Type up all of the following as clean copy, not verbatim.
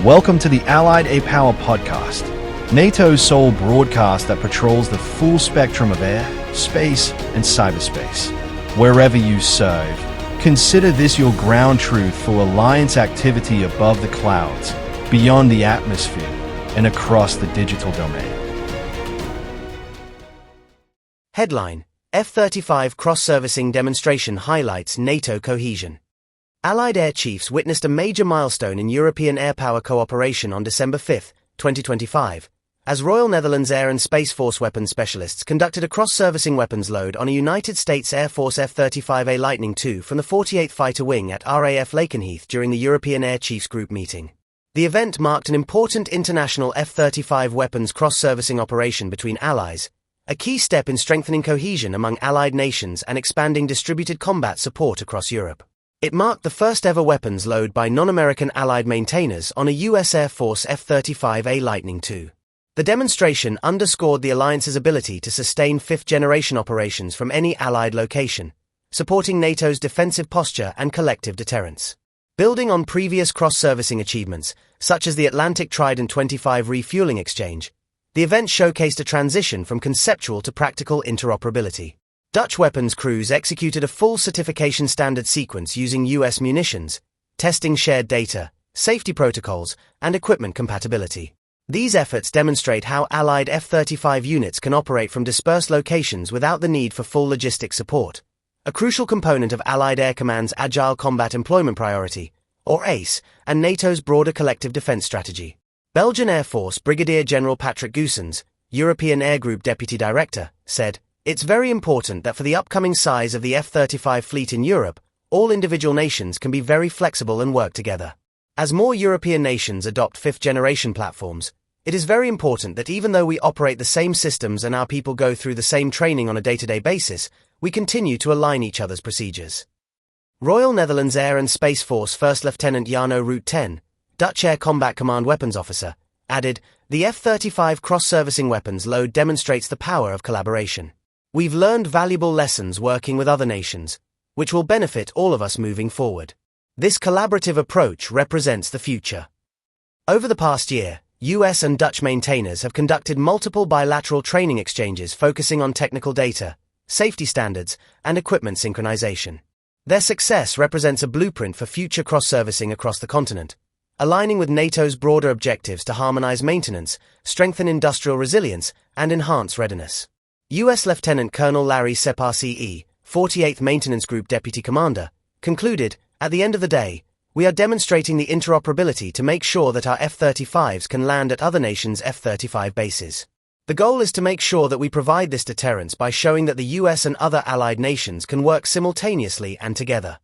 Welcome to the Allied Air Power podcast, NATO's sole broadcast that patrols the full spectrum of air, space, and cyberspace. Wherever you serve, consider this your ground truth for alliance activity above the clouds, beyond the atmosphere, and across the digital domain. Headline: F-35 cross-servicing demonstration highlights NATO cohesion. Allied air chiefs witnessed a major milestone in European air power cooperation on December 5, 2025, as Royal Netherlands Air and Space Force weapons specialists conducted a cross-servicing weapons load on a United States Air Force F-35A Lightning II from the 48th Fighter Wing at RAF Lakenheath during the European Air Chiefs Group meeting. The event marked an important international F-35 weapons cross-servicing operation between allies, a key step in strengthening cohesion among allied nations and expanding distributed combat support across Europe. It marked the first-ever weapons load by non-American allied maintainers on a U.S. Air Force F-35A Lightning II. The demonstration underscored the alliance's ability to sustain fifth-generation operations from any allied location, supporting NATO's defensive posture and collective deterrence. Building on previous cross-servicing achievements, such as the Atlantic Trident 25 refueling exchange, the event showcased a transition from conceptual to practical interoperability. Dutch weapons crews executed a full certification standard sequence using U.S. munitions, testing shared data, safety protocols, and equipment compatibility. These efforts demonstrate how Allied F-35 units can operate from dispersed locations without the need for full logistic support, a crucial component of Allied Air Command's Agile Combat Employment Priority, or ACE, and NATO's broader collective defense strategy. Belgian Air Force Brigadier General Patrick Goossens, European Air Group Deputy Director, said, "It's very important that for the upcoming size of the F-35 fleet in Europe, all individual nations can be very flexible and work together. As more European nations adopt fifth-generation platforms, it is very important that even though we operate the same systems and our people go through the same training on a day-to-day basis, we continue to align each other's procedures." Royal Netherlands Air and Space Force First Lieutenant Jarno Route 10, Dutch Air Combat Command Weapons Officer, added, "The F-35 cross-servicing weapons load demonstrates the power of collaboration. We've learned valuable lessons working with other nations, which will benefit all of us moving forward. This collaborative approach represents the future." Over the past year, US and Dutch maintainers have conducted multiple bilateral training exchanges focusing on technical data, safety standards, and equipment synchronization. Their success represents a blueprint for future cross-servicing across the continent, aligning with NATO's broader objectives to harmonize maintenance, strengthen industrial resilience, and enhance readiness. U.S. Lieutenant Colonel Larry Separ CE, 48th Maintenance Group Deputy Commander, concluded, "At the end of the day, we are demonstrating the interoperability to make sure that our F-35s can land at other nations' F-35 bases. The goal is to make sure that we provide this deterrence by showing that the U.S. and other allied nations can work simultaneously and together."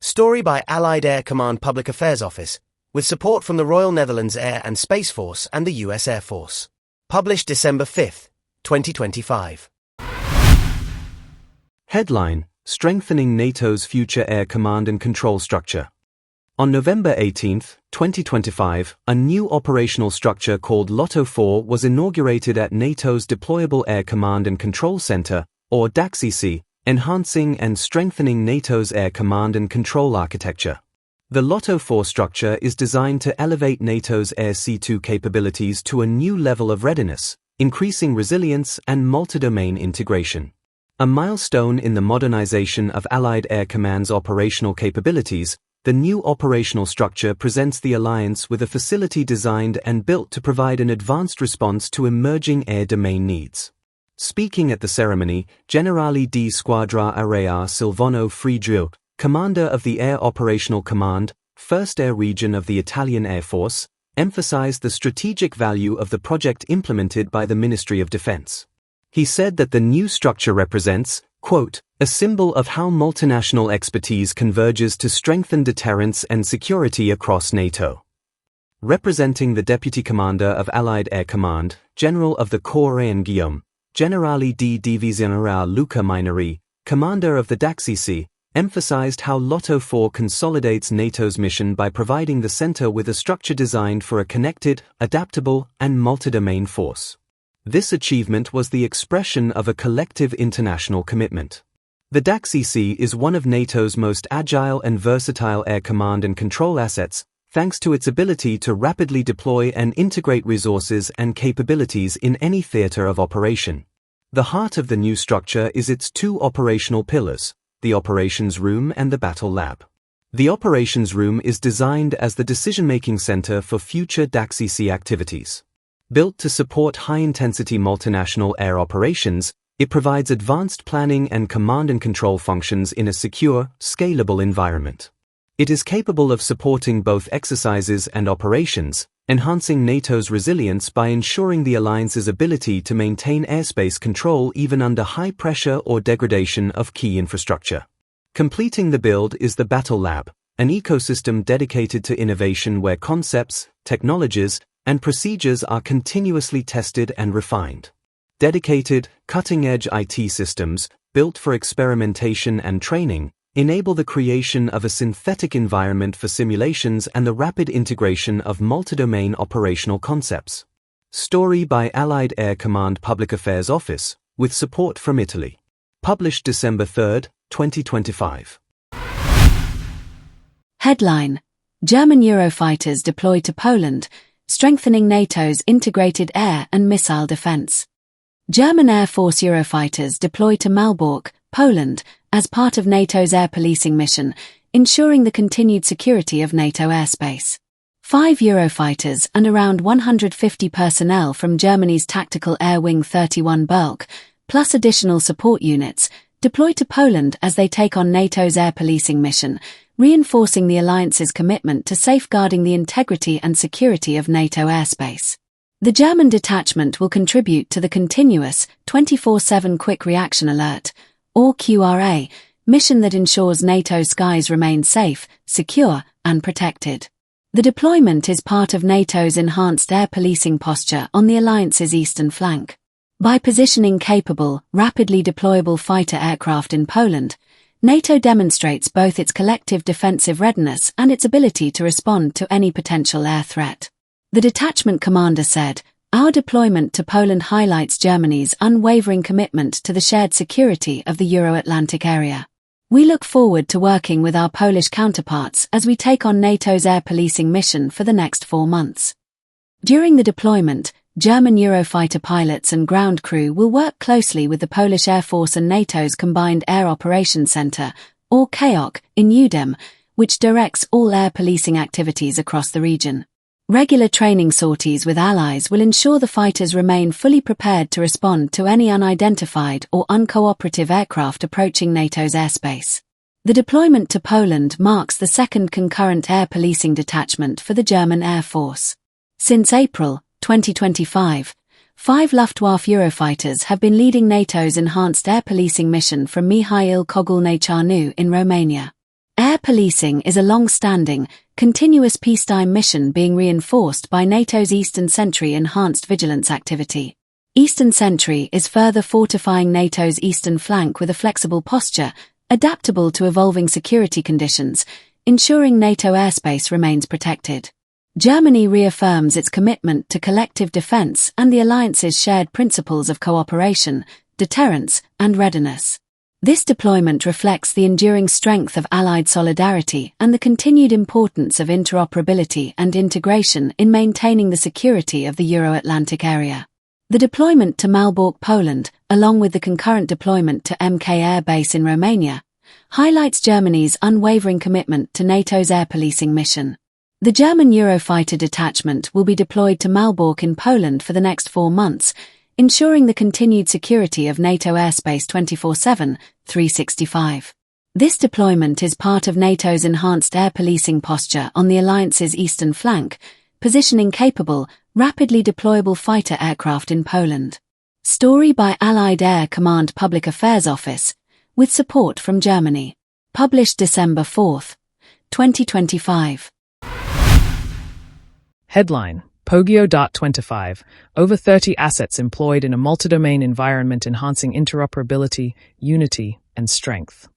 Story by Allied Air Command Public Affairs Office, with support from the Royal Netherlands Air and Space Force and the U.S. Air Force. Published December 5, 2025. Headline: Strengthening NATO's future air command and control structure. On November 18, 2025, a new operational structure called LOTO 4 was inaugurated at NATO's Deployable Air Command and Control Center, or DACCC, enhancing and strengthening NATO's air command and control architecture. The LOTO 4 structure is designed to elevate NATO's Air C2 capabilities to a new level of readiness, increasing resilience and multi-domain integration. A milestone in the modernization of Allied Air Command's operational capabilities, the new operational structure presents the alliance with a facility designed and built to provide an advanced response to emerging air domain needs. Speaking at the ceremony, Generale di Squadra Aerea Silvano Frigiu, Commander of the Air Operational Command, 1st Air Region of the Italian Air Force, emphasized the strategic value of the project implemented by the Ministry of Defense. He said that the new structure represents, quote, "a symbol of how multinational expertise converges to strengthen deterrence and security across NATO." Representing the Deputy Commander of Allied Air Command, General of the Corps Ian Guillaume, Generale di Divisione Luca Mineri, Commander of the DACCC, emphasized how LOTO 4 consolidates NATO's mission by providing the center with a structure designed for a connected, adaptable, and multi-domain force. This achievement was the expression of a collective international commitment. The DACCC is one of NATO's most agile and versatile air command and control assets, thanks to its ability to rapidly deploy and integrate resources and capabilities in any theater of operation. The heart of the new structure is its two operational pillars, the Operations Room and the Battle Lab. The Operations Room is designed as the decision-making center for future DACSEC activities. Built to support high-intensity multinational air operations, it provides advanced planning and command and control functions in a secure, scalable environment. It is capable of supporting both exercises and operations, enhancing NATO's resilience by ensuring the alliance's ability to maintain airspace control even under high pressure or degradation of key infrastructure. Completing the build is the Battle Lab, an ecosystem dedicated to innovation where concepts, technologies, and procedures are continuously tested and refined. Dedicated, cutting-edge IT systems, built for experimentation and training, enable the creation of a synthetic environment for simulations and the rapid integration of multi-domain operational concepts. Story by Allied Air Command Public Affairs Office, with support from Italy. Published December 3, 2025. Headline: German Eurofighters deployed to Poland, strengthening NATO's integrated air and missile defense. German Air Force Eurofighters deployed to Malbork, Poland, as part of NATO's air policing mission, ensuring the continued security of NATO airspace. 5 Eurofighters and around 150 personnel from Germany's Tactical Air Wing 31 Bulk, plus additional support units, deployed to Poland as they take on NATO's air policing mission, reinforcing the alliance's commitment to safeguarding the integrity and security of NATO airspace. The German detachment will contribute to the continuous 24/7 Quick Reaction Alert, or QRA, mission that ensures NATO skies remain safe, secure, and protected. The deployment is part of NATO's enhanced air policing posture on the alliance's eastern flank. By positioning capable, rapidly deployable fighter aircraft in Poland, NATO demonstrates both its collective defensive readiness and its ability to respond to any potential air threat. The detachment commander said, "Our deployment to Poland highlights Germany's unwavering commitment to the shared security of the Euro-Atlantic area. We look forward to working with our Polish counterparts as we take on NATO's air policing mission for the next 4 months." During the deployment, German Eurofighter pilots and ground crew will work closely with the Polish Air Force and NATO's Combined Air Operations Center, or CAOC, in Udem, which directs all air policing activities across the region. Regular training sorties with allies will ensure the fighters remain fully prepared to respond to any unidentified or uncooperative aircraft approaching NATO's airspace. The deployment to Poland marks the second concurrent air policing detachment for the German Air Force. Since April 2025, 5 Luftwaffe Eurofighters have been leading NATO's enhanced air policing mission from Mihail Cogul-Necernu in Romania. Air policing is a long-standing, continuous peacetime mission being reinforced by NATO's Eastern Sentry enhanced vigilance activity. Eastern Sentry is further fortifying NATO's eastern flank with a flexible posture, adaptable to evolving security conditions, ensuring NATO airspace remains protected. Germany reaffirms its commitment to collective defense and the alliance's shared principles of cooperation, deterrence, and readiness. This deployment reflects the enduring strength of Allied solidarity and the continued importance of interoperability and integration in maintaining the security of the Euro-Atlantic area. The deployment to Malbork, Poland, along with the concurrent deployment to MK Air Base in Romania, highlights Germany's unwavering commitment to NATO's air policing mission. The German Eurofighter detachment will be deployed to Malbork in Poland for the next 4 months, ensuring the continued security of NATO airspace 24/7, 365. This deployment is part of NATO's enhanced air policing posture on the alliance's eastern flank, positioning capable, rapidly deployable fighter aircraft in Poland. Story by Allied Air Command Public Affairs Office, with support from Germany. Published December 4, 2025. Headline: Poggio Dart 25, over 30 assets employed in a multi-domain environment enhancing interoperability, unity, and strength.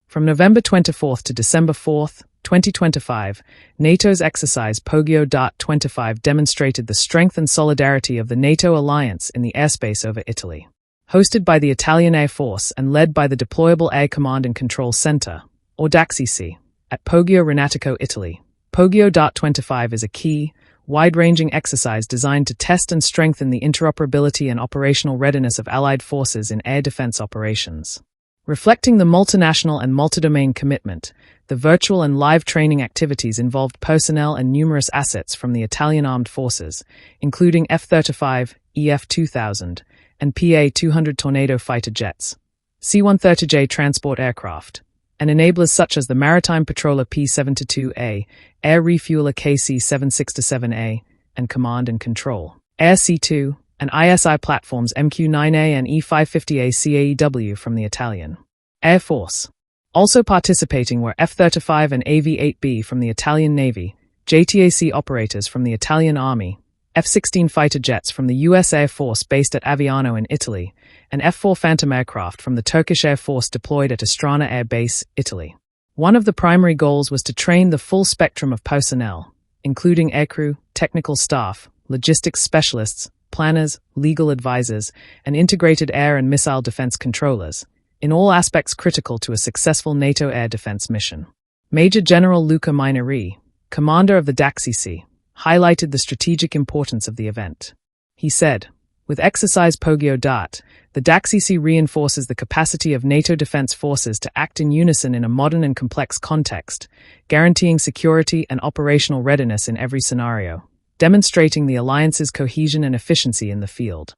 From November 24 to December 4, 2025, NATO's exercise Poggio Dart 25 demonstrated the strength and solidarity of the NATO alliance in the airspace over Italy. Hosted by the Italian Air Force and led by the Deployable Air Command and Control Center, or DACSEC, at Poggio Renatico, Italy. Poggio Dart 25 is a key, wide-ranging exercise designed to test and strengthen the interoperability and operational readiness of Allied forces in air defense operations. Reflecting the multinational and multi-domain commitment, the virtual and live training activities involved personnel and numerous assets from the Italian armed forces, including F-35, EF-2000, and PA-200 Tornado fighter jets, C-130J transport aircraft, and enablers such as the Maritime Patroller P-72A, Air Refueler KC-767A, and Command and Control, Air C-2, and ISI platforms MQ-9A and E-550A CAEW from the Italian Air Force. Also participating were F-35 and AV-8B from the Italian Navy, JTAC operators from the Italian Army, F-16 fighter jets from the U.S. Air Force based at Aviano in Italy, and F-4 Phantom aircraft from the Turkish Air Force deployed at Astrana Air Base, Italy. One of the primary goals was to train the full spectrum of personnel, including aircrew, technical staff, logistics specialists, planners, legal advisors, and integrated air and missile defense controllers, in all aspects critical to a successful NATO air defense mission. Major General Luca Mineri, commander of the DACCC, highlighted the strategic importance of the event. He said, "With exercise Poggio Dart, the DACCC reinforces the capacity of NATO defense forces to act in unison in a modern and complex context, guaranteeing security and operational readiness in every scenario, demonstrating the alliance's cohesion and efficiency in the field."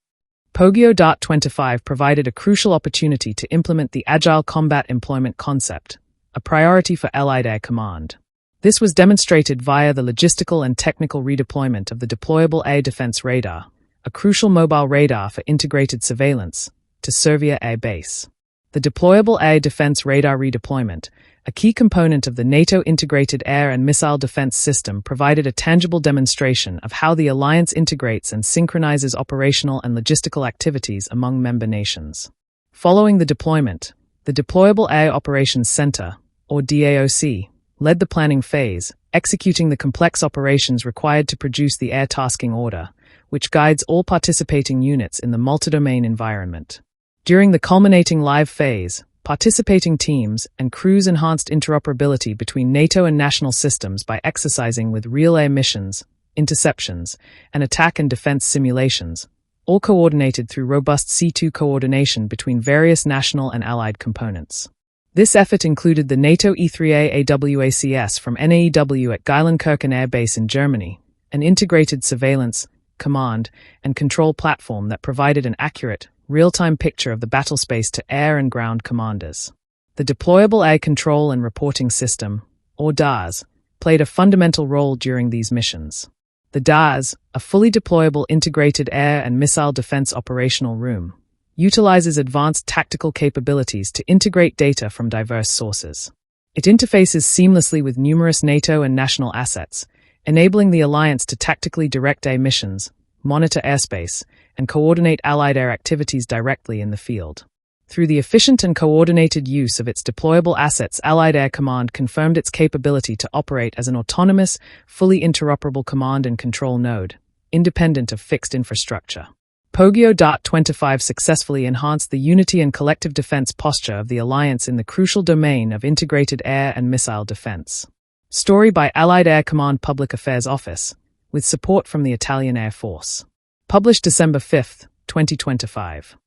Poggio Dart 25 provided a crucial opportunity to implement the Agile Combat Employment concept, a priority for Allied Air Command. This was demonstrated via the logistical and technical redeployment of the Deployable Air Defense Radar, a crucial mobile radar for integrated surveillance, to Servia Air Base. The Deployable Air Defense Radar redeployment, a key component of the NATO Integrated Air and Missile Defense System, provided a tangible demonstration of how the alliance integrates and synchronizes operational and logistical activities among member nations. Following the deployment, the Deployable Air Operations Center, or DAOC, led the planning phase, executing the complex operations required to produce the Air Tasking Order, which guides all participating units in the multi-domain environment. During the culminating live phase, participating teams and crews enhanced interoperability between NATO and national systems by exercising with real air missions, interceptions, and attack and defense simulations, all coordinated through robust C2 coordination between various national and allied components. This effort included the NATO E3A AWACS from NAEW at Geilenkirchen Air Base in Germany, an integrated surveillance, command, and control platform that provided an accurate, real-time picture of the battlespace to air and ground commanders. The Deployable Air Control and Reporting System, or DARS, played a fundamental role during these missions. The DARS, a fully deployable integrated air and missile defense operational room, utilizes advanced tactical capabilities to integrate data from diverse sources. It interfaces seamlessly with numerous NATO and national assets, enabling the alliance to tactically direct air missions, monitor airspace, and coordinate Allied air activities directly in the field. Through the efficient and coordinated use of its deployable assets, Allied Air Command confirmed its capability to operate as an autonomous, fully interoperable command and control node, independent of fixed infrastructure. Poggio Dart 25 successfully enhanced the unity and collective defense posture of the alliance in the crucial domain of integrated air and missile defense. Story by Allied Air Command Public Affairs Office, with support from the Italian Air Force. Published December 5, 2025.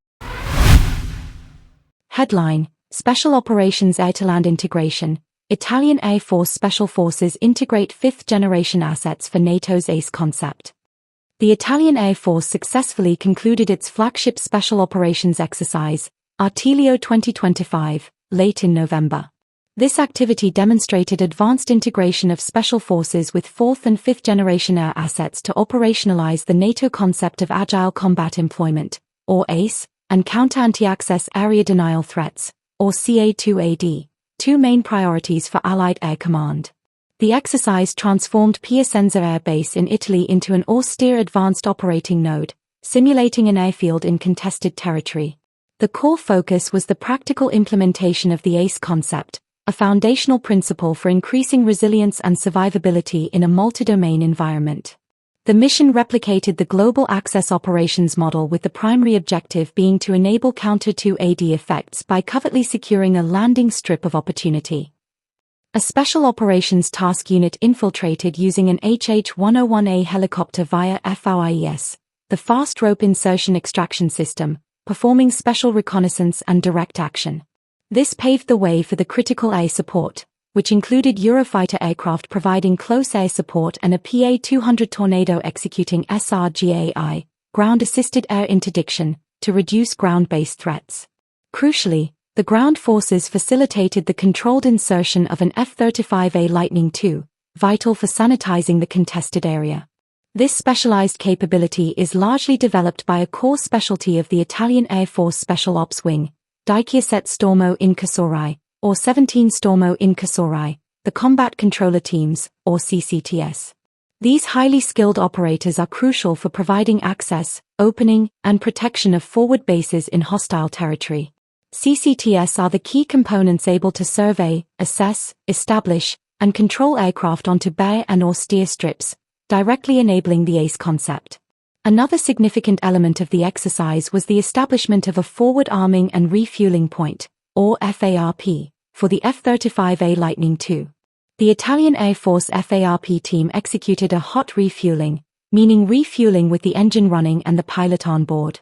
Headline: Special Operations Air-to-Land Integration. Italian Air Force Special Forces integrate fifth-generation assets for NATO's ACE concept. The Italian Air Force successfully concluded its flagship Special Operations exercise, Artilio 2025, late in November. This activity demonstrated advanced integration of special forces with fourth and fifth generation air assets to operationalize the NATO concept of Agile Combat Employment, or ACE, and counter anti-access area denial threats, or CA2AD, two main priorities for Allied Air Command. The exercise transformed Piacenza Air Base in Italy into an austere advanced operating node, simulating an airfield in contested territory. The core focus was the practical implementation of the ACE concept, a foundational principle for increasing resilience and survivability in a multi-domain environment. The mission replicated the global access operations model, with the primary objective being to enable counter-2AD effects by covertly securing a landing strip of opportunity. A Special Operations Task Unit infiltrated using an HH-101A helicopter via FOIS, the Fast Rope Insertion Extraction System, performing special reconnaissance and direct action. This paved the way for the critical air support, which included Eurofighter aircraft providing close air support and a PA-200 Tornado executing SRGAI, ground-assisted air interdiction, to reduce ground-based threats. Crucially, the ground forces facilitated the controlled insertion of an F-35A Lightning II, vital for sanitizing the contested area. This specialized capability is largely developed by a core specialty of the Italian Air Force Special Ops Wing, 17 Stormo Incursori, or 17 Stormo Incursori, the Combat Controller Teams, or CCTS. These highly skilled operators are crucial for providing access, opening, and protection of forward bases in hostile territory. CCTS are the key components able to survey, assess, establish, and control aircraft onto bare and austere strips, directly enabling the ACE concept. Another significant element of the exercise was the establishment of a Forward Arming and Refueling Point, or FARP, for the F-35A Lightning II. The Italian Air Force FARP team executed a hot refueling, meaning refueling with the engine running and the pilot on board.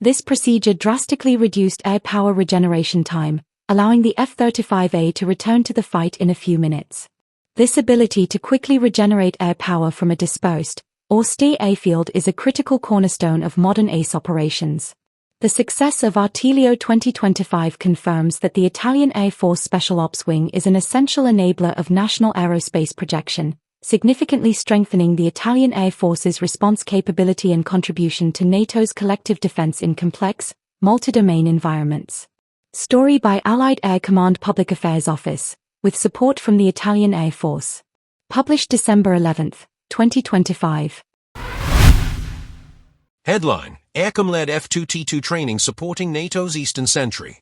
This procedure drastically reduced air power regeneration time, allowing the F-35A to return to the fight in a few minutes. This ability to quickly regenerate air power from a dispersed, austere airfield is a critical cornerstone of modern ACE operations. The success of Artilio 2025 confirms that the Italian Air Force Special Ops Wing is an essential enabler of national aerospace projection, significantly strengthening the Italian Air Force's response capability and contribution to NATO's collective defense in complex, multi-domain environments. Story by Allied Air Command Public Affairs Office, with support from the Italian Air Force. Published December 11, 2025. Headline: AIRCOM-led F2T2 training supporting NATO's Eastern Sentry.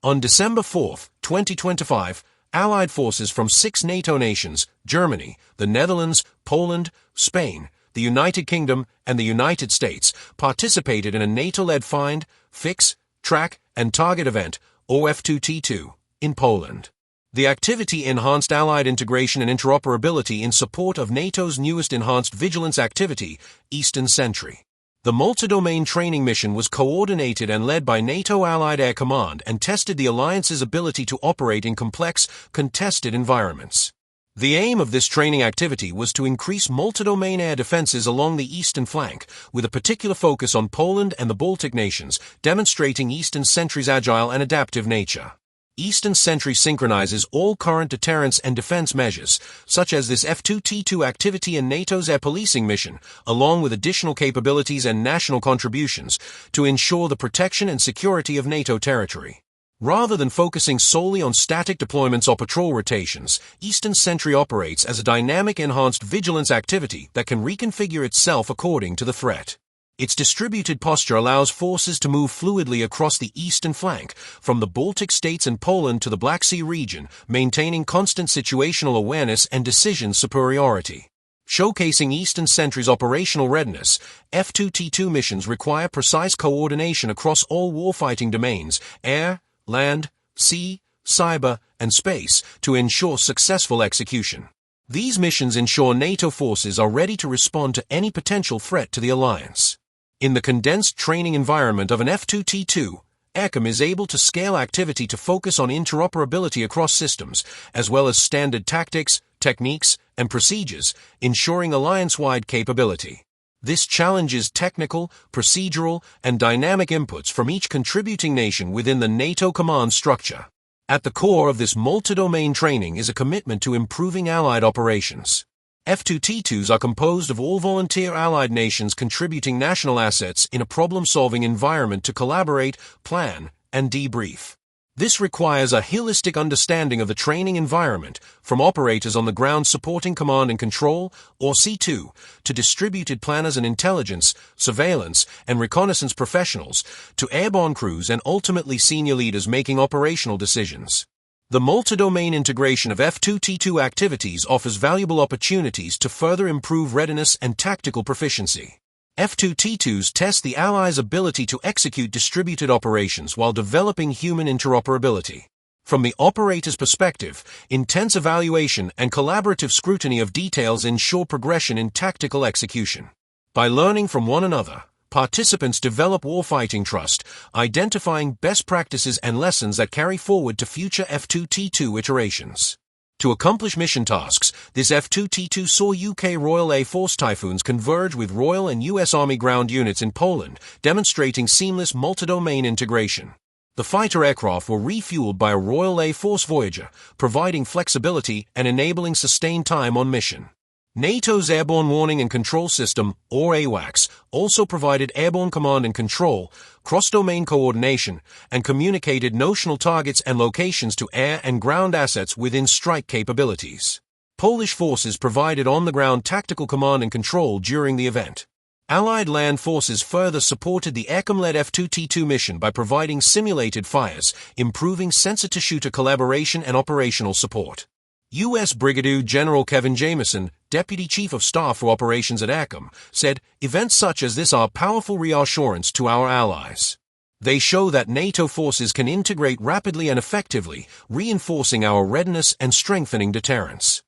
On December 4, 2025, Allied forces from 6 NATO nations, Germany, the Netherlands, Poland, Spain, the United Kingdom, and the United States, participated in a NATO-led Find, Fix, Track, and Target event, or F2T2, in Poland. The activity enhanced Allied integration and interoperability in support of NATO's newest enhanced vigilance activity, Eastern Sentry. The multi-domain training mission was coordinated and led by NATO Allied Air Command and tested the alliance's ability to operate in complex, contested environments. The aim of this training activity was to increase multi-domain air defenses along the eastern flank, with a particular focus on Poland and the Baltic nations, demonstrating Eastern Sentry's agile and adaptive nature. Eastern Sentry synchronizes all current deterrence and defense measures, such as this F2T2 activity and NATO's air policing mission, along with additional capabilities and national contributions, to ensure the protection and security of NATO territory. Rather than focusing solely on static deployments or patrol rotations, Eastern Sentry operates as a dynamic enhanced vigilance activity that can reconfigure itself according to the threat. Its distributed posture allows forces to move fluidly across the eastern flank, from the Baltic states and Poland to the Black Sea region, maintaining constant situational awareness and decision superiority. Showcasing Eastern Sentry's operational readiness, F2T2 missions require precise coordination across all warfighting domains, air, land, sea, cyber, and space, to ensure successful execution. These missions ensure NATO forces are ready to respond to any potential threat to the alliance. In the condensed training environment of an F2T2, AIRCOM is able to scale activity to focus on interoperability across systems, as well as standard tactics, techniques, and procedures, ensuring alliance-wide capability. This challenges technical, procedural, and dynamic inputs from each contributing nation within the NATO command structure. At the core of this multi-domain training is a commitment to improving Allied operations. F2T2s are composed of all volunteer Allied nations contributing national assets in a problem-solving environment to collaborate, plan, and debrief. This requires a holistic understanding of the training environment, from operators on the ground supporting command and control, or C2, to distributed planners and intelligence, surveillance, and reconnaissance professionals, to airborne crews and ultimately senior leaders making operational decisions. The multi-domain integration of F2T2 activities offers valuable opportunities to further improve readiness and tactical proficiency. F2T2s test the Allies' ability to execute distributed operations while developing human interoperability. From the operator's perspective, intense evaluation and collaborative scrutiny of details ensure progression in tactical execution. By learning from one another, participants develop warfighting trust, identifying best practices and lessons that carry forward to future F2T2 iterations. To accomplish mission tasks, this F2T2 saw UK Royal Air Force Typhoons converge with Royal and US Army ground units in Poland, demonstrating seamless multi-domain integration. The fighter aircraft were refueled by a Royal Air Force Voyager, providing flexibility and enabling sustained time on mission. NATO's Airborne Warning and Control System, or AWACS, also provided airborne command and control, cross-domain coordination, and communicated notional targets and locations to air and ground assets within strike capabilities. Polish forces provided on-the-ground tactical command and control during the event. Allied land forces further supported the AIRCOM-led F2T2 mission by providing simulated fires, improving sensor-to-shooter collaboration and operational support. U.S. Brigadier General Kevin Jamieson, Deputy Chief of Staff for Operations at AIRCOM, said, "Events such as this are powerful reassurance to our allies. They show that NATO forces can integrate rapidly and effectively, reinforcing our readiness and strengthening deterrence."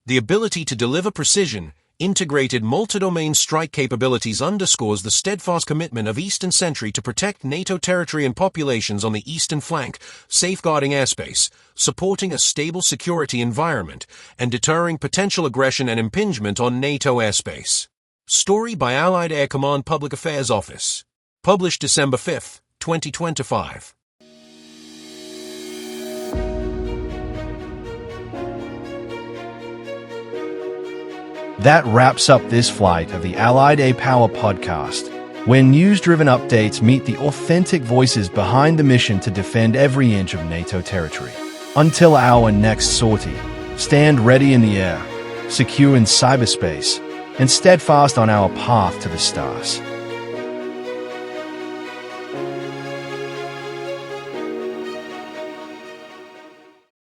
The ability to deliver precision, integrated multi-domain strike capabilities underscores the steadfast commitment of Eastern Sentry to protect NATO territory and populations on the eastern flank, safeguarding airspace, supporting a stable security environment, and deterring potential aggression and impingement on NATO airspace. Story by Allied Air Command Public Affairs Office. Published December 5, 2025. That wraps up this flight of the Allied Air Power podcast, where news-driven updates meet the authentic voices behind the mission to defend every inch of NATO territory. Until our next sortie, stand ready in the air, secure in cyberspace, and steadfast on our path to the stars.